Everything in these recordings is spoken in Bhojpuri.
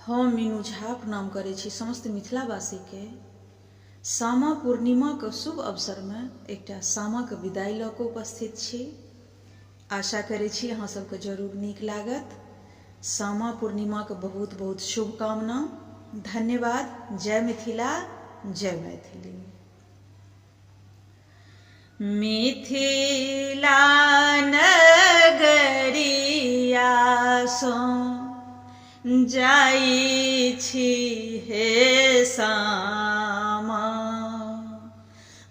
हम मीनू झा प्रणाम करै छी समस्त मिथिलावासी के। सामा पूर्णिमा के शुभ अवसर में एकटा सामा के विदाई लऽ कऽ उपस्थित छी। आशा करै छी अहाँ सबके जरूर नीक लागत। सामा पूर्णिमा के बहुत बहुत शुभकामना। धन्यवाद। जय मिथिला, जय मैथिली। मिथिला नगरिया सँ जाइ छी हे सामा,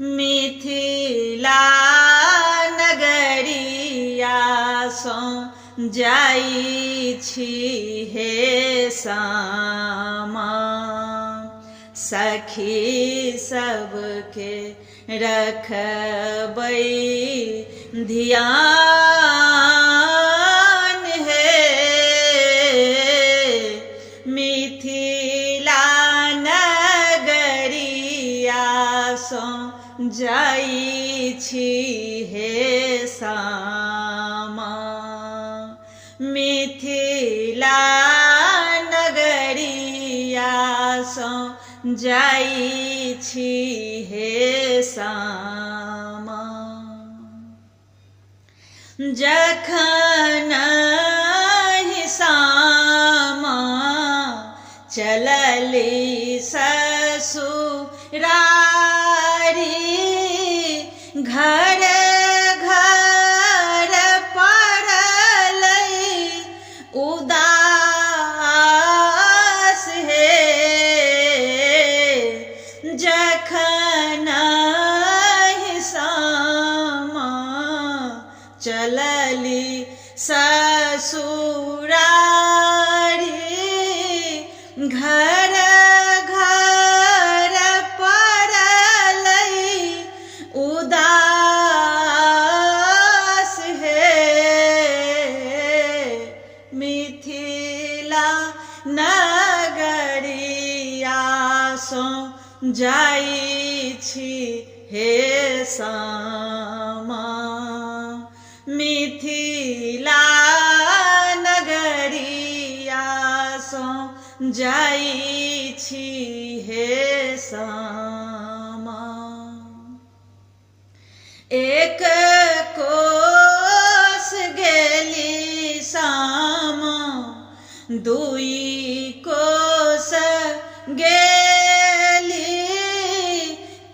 मिथिला नगरिया सँ जाइ छी हे सामा। सखी सबके रखबै ध्यान हे, मिथिला नगरिया सँ जाइ छी हे सामा, मिथिला नगरिया सँ जाइ छी हे सामा। जखन सामा चलली ससुरारी, घर घर पड़लै उदास हे। जखन सामा चलली ससुरारी, घर घर पड़लै उदास हे। मिथिला नगरिया सँ जाइ छी हे सामा, मिथिला नगरिया सँ जाइ छी हे सामा। एक कोस गेली सामा, दुई कोस गेली,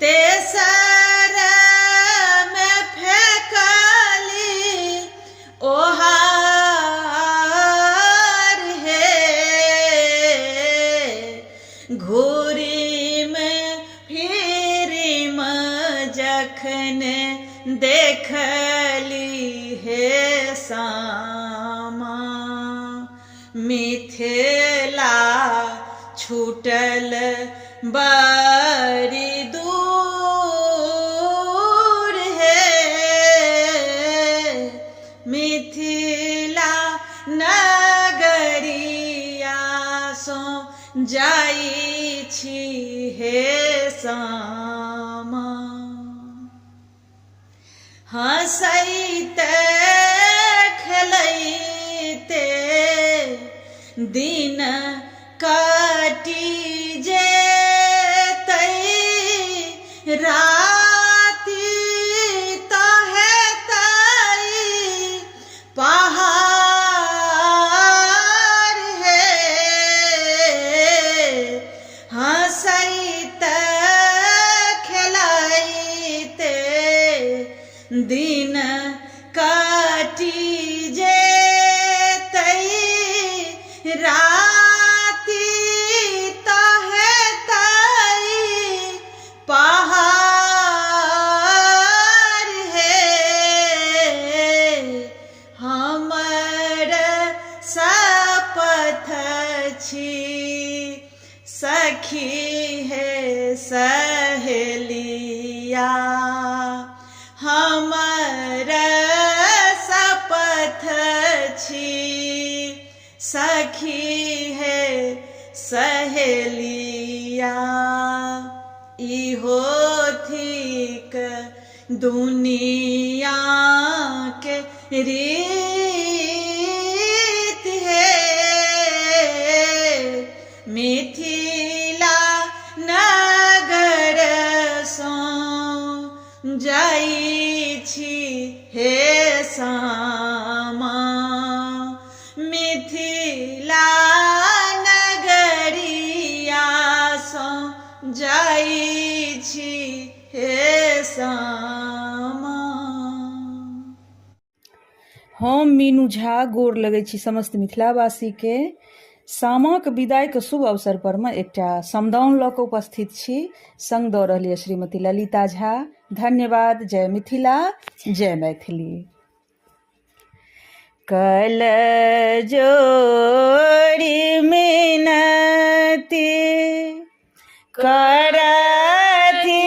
तेसर में फेंकली ओहार हे। घूरी में फिरी में जखन देखली हे सामा, मिथिला छूटल बड़ी दूर हे। मिथिला नगरिया सँ जाइ छी हे सामा। हँसैते खेलैते दिन कटि जेतै, राति तऽ हेतै पहाड़ हे। हँसैते खेलैते दिन कटि जेतै, राति तऽ हेतै पहाड़ हे। हमर शपथ छी सखी हे सहेलिया, हमर शपथ छी सखी हे सहेलिया। इहो थिक दुनिया के रीत हे, मिथिला नगर सँ जाइ छी हे सामा मिथिला नगरिया सँ जाइ छी हे सामा। हम मीनू झा गोर लगै छी समस्त मिथिलावासी के। सामाक विदाइके शुभ अवसर पर में एकटा समदाउन लऽ कऽ उपस्थित छी। संग दऽ रहल यऽ श्रीमती ललिता झा। धन्यवाद। जय मिथिला, जय मैथिली। कल जोड़ी मिनती करथि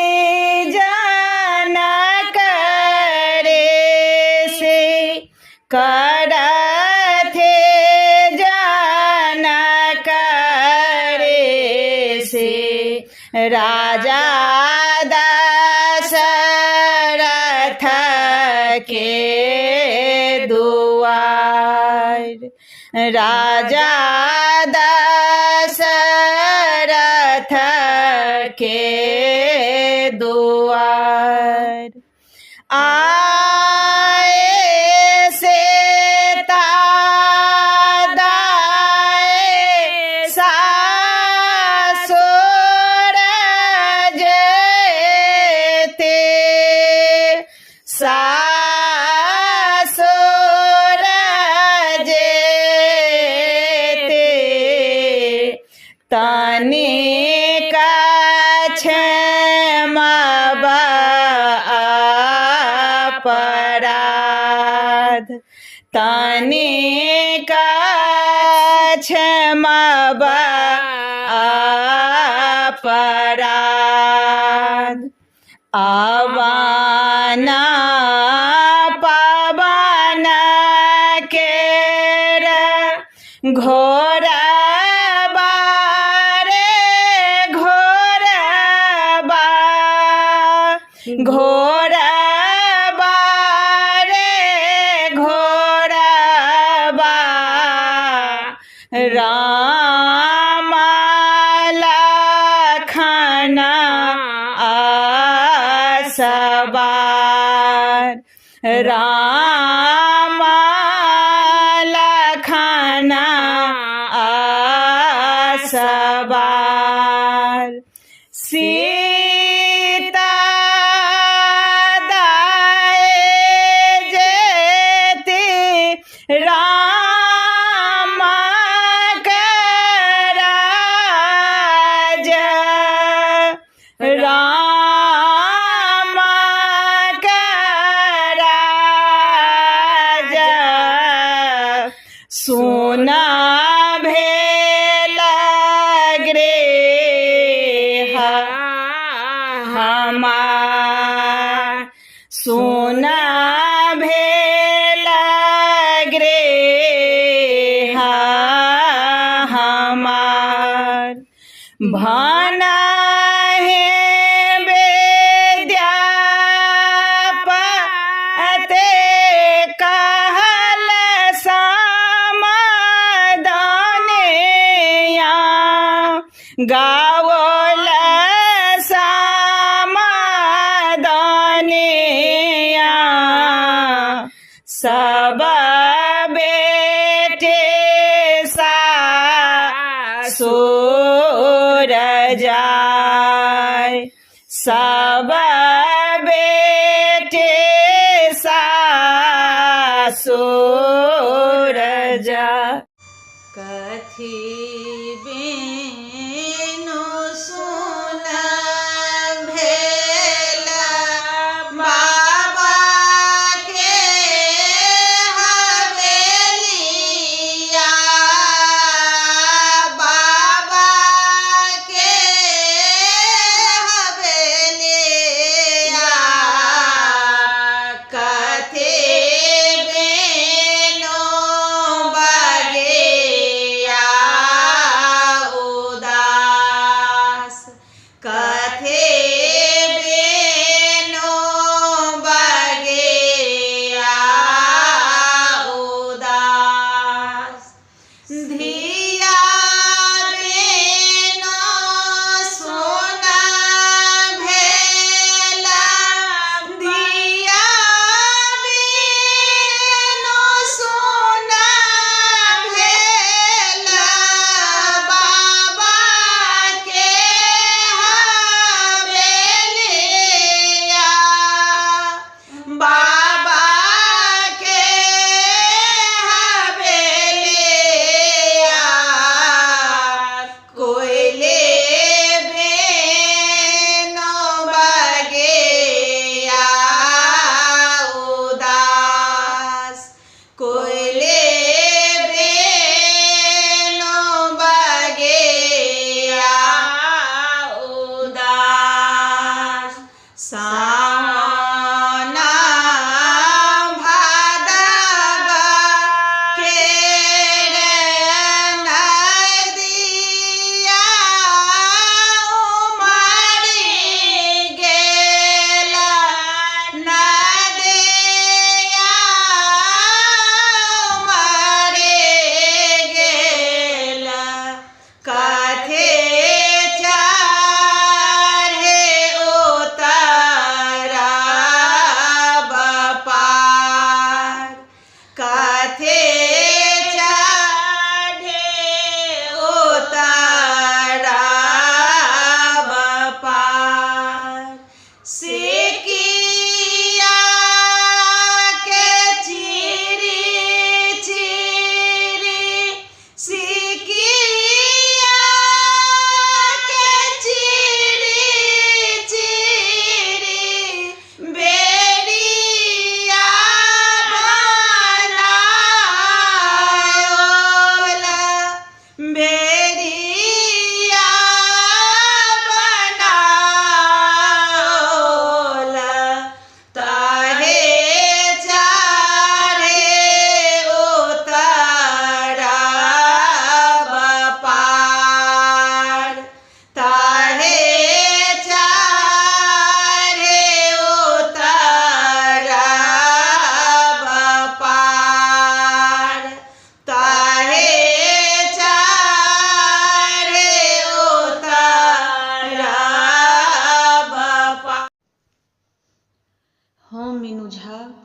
जनक रे से करथि जनक रे से राजा दशरथ के दुआर राजा दशरथ के दुआर आए से तादाए सासुर जेते सासुर जेते तनिका क्षमबा अपराध तनिका क्षमबा अपराध आवाना पवन केर घोरबा रे घोरबा घोरबा रे घोरबा राम लखन आसवार राम लखन आसवार सीता दाए जेती राम के राज राम के राज सोना भेल गृह हमार सोना भेल गृह हमार भानहि विद्यापते कहल समादानिया गावल समादानिया सब बेटे सासुर जाय सब बेटे सासुर जाय कथी बिनु सुन भेल बाबा के हवेलिया बाबा के हवेलिया कथी बिनु बगिया ओ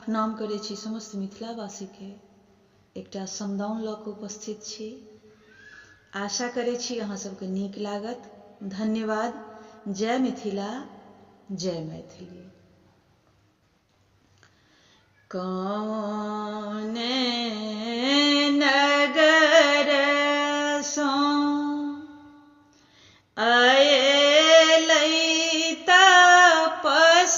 प्रणाम करै छी समस्त मिथिलावासीके। एकटा समदाउन लऽ कऽ उपस्थित छी। आशा करै छी अहाँ सबके नीक लागत। धन्यवाद। जय मिथिला, जय मैथिली। कौने नगर सो अयलै तपसिया,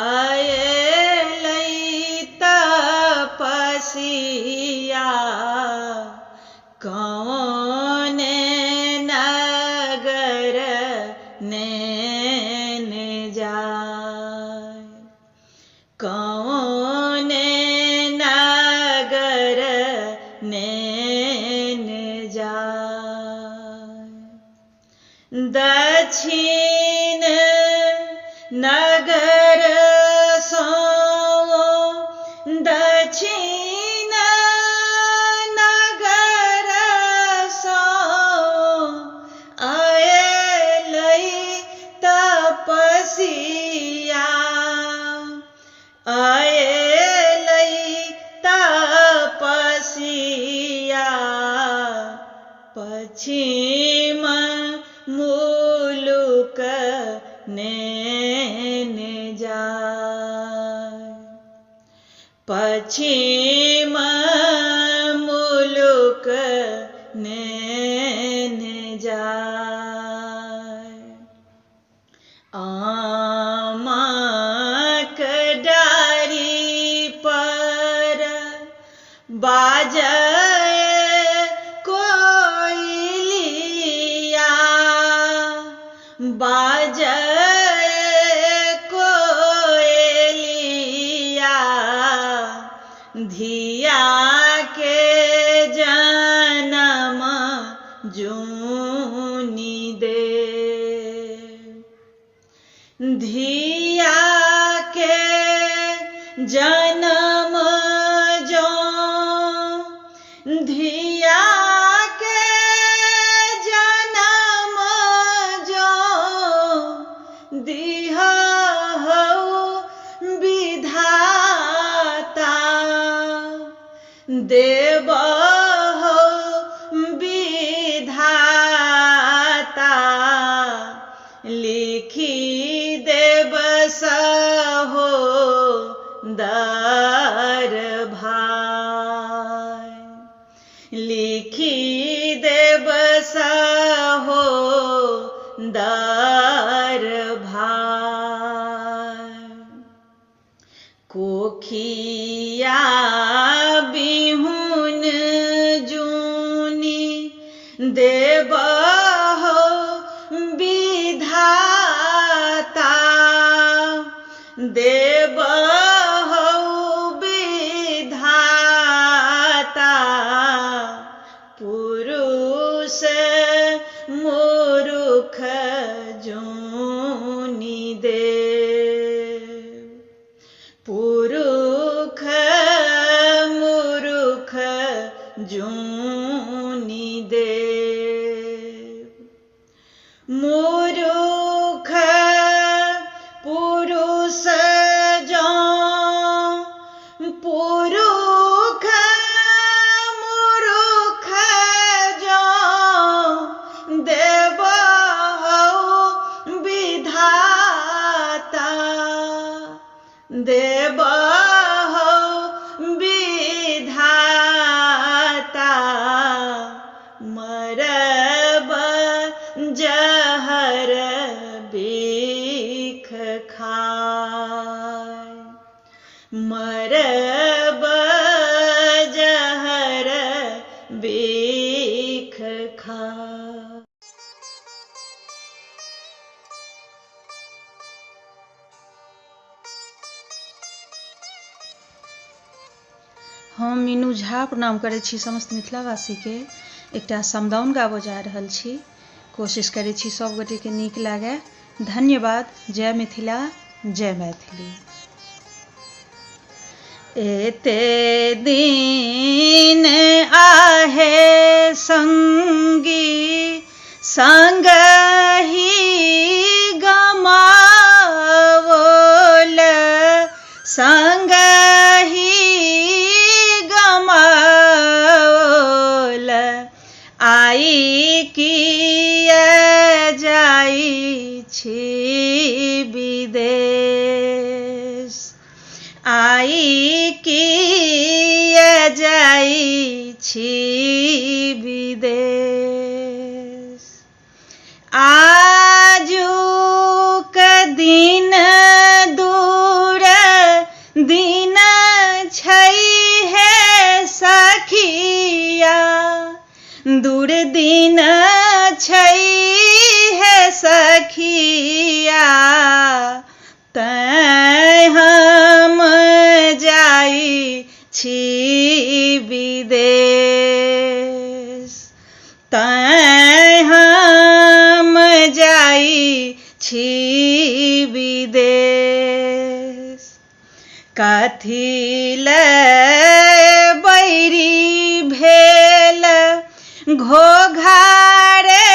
अयलै तपसिया, कौने नगर नेन जाय, कौने नगर नेन जाय। दक्षिण नगर सो, दक्षिण नगर सो अयलै तपसिया, अयलै तपसिया, पश्चिम मुलुक नेन जाय, पश्चिम मुलुक नेन जाय। आमक डारि पर बाजय कोयलिया, बाजय कोयलिया, धिया के जनम जूनि दे, धिया के जनम जो, धिया के जनम जो, दिहा हौ विधाता, देबहु विधाता, लिखि देब सहो दर भाय, लिखि देब सहो दर भाय। कोखिया बिहुन जूनि देबहु विधाता, देबहु विधाता, पुरुष मूर्ख जूनि दे, पुरुष मूर्ख जूनि दे, मूर्ख पुरुष जो, पुरुष मूर्ख जो, देबहु विधाता, देबहु विधाता, मरब जहर बिख खाय, मरब जहर बिख खाय। हम मीनू झा प्रणाम करै छी समस्त मिथिलावासीके। एकटा समदाउन गाबऽ जा रहल छी। कोशिश करै छी सब गोटेके नीक लागै। धन्यवाद। जय मिथिला, जय मैथिली। एते दिन आहे संगी संगहि गमावो सखिया दूर दिन छै है सखिया तैं हम जाई छी विदेश तैं हम जाई छी विदेश कथी बैरी भेल घोघारे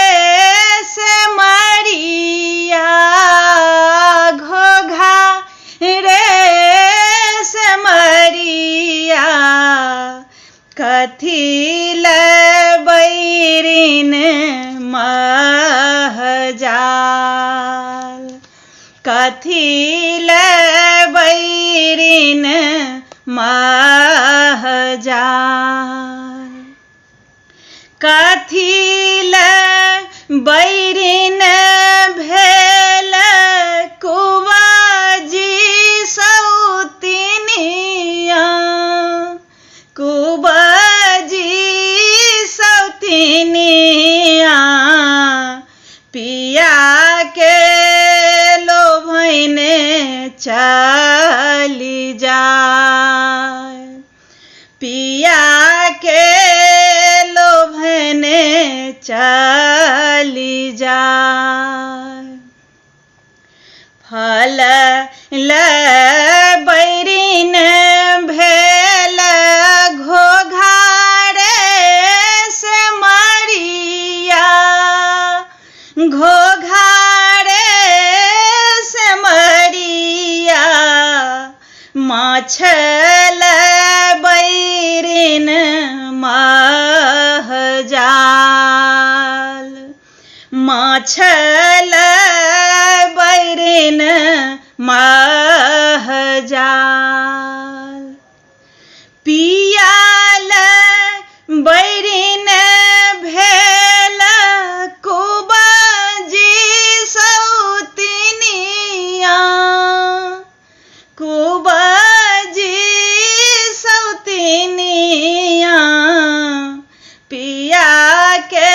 से मरिया घोघारे से मरिया कथी बैरिन महजाल कथी बैरिन महजाल कथी बैरिन भेल कुबाजी सौतिनिया कुबाजी सौतिनिया पिया के लोभने चली जाए पिया के लोभने चली जाए फल बैरिन भेल घोघारे से मरिया घोघारे से मरिया माछल बैरिन महजाल माछल बैरिन महजाल पियाल बैरिन भेल कुबाजी सौतिनिया कुबाजी सौतिनिया पिया के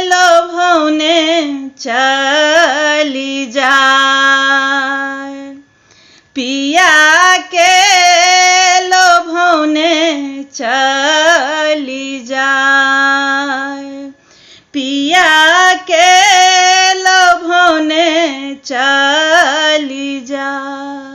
लोभने चली जाए पिया के लोभने चली जाए पिया के लोभने चली जाए।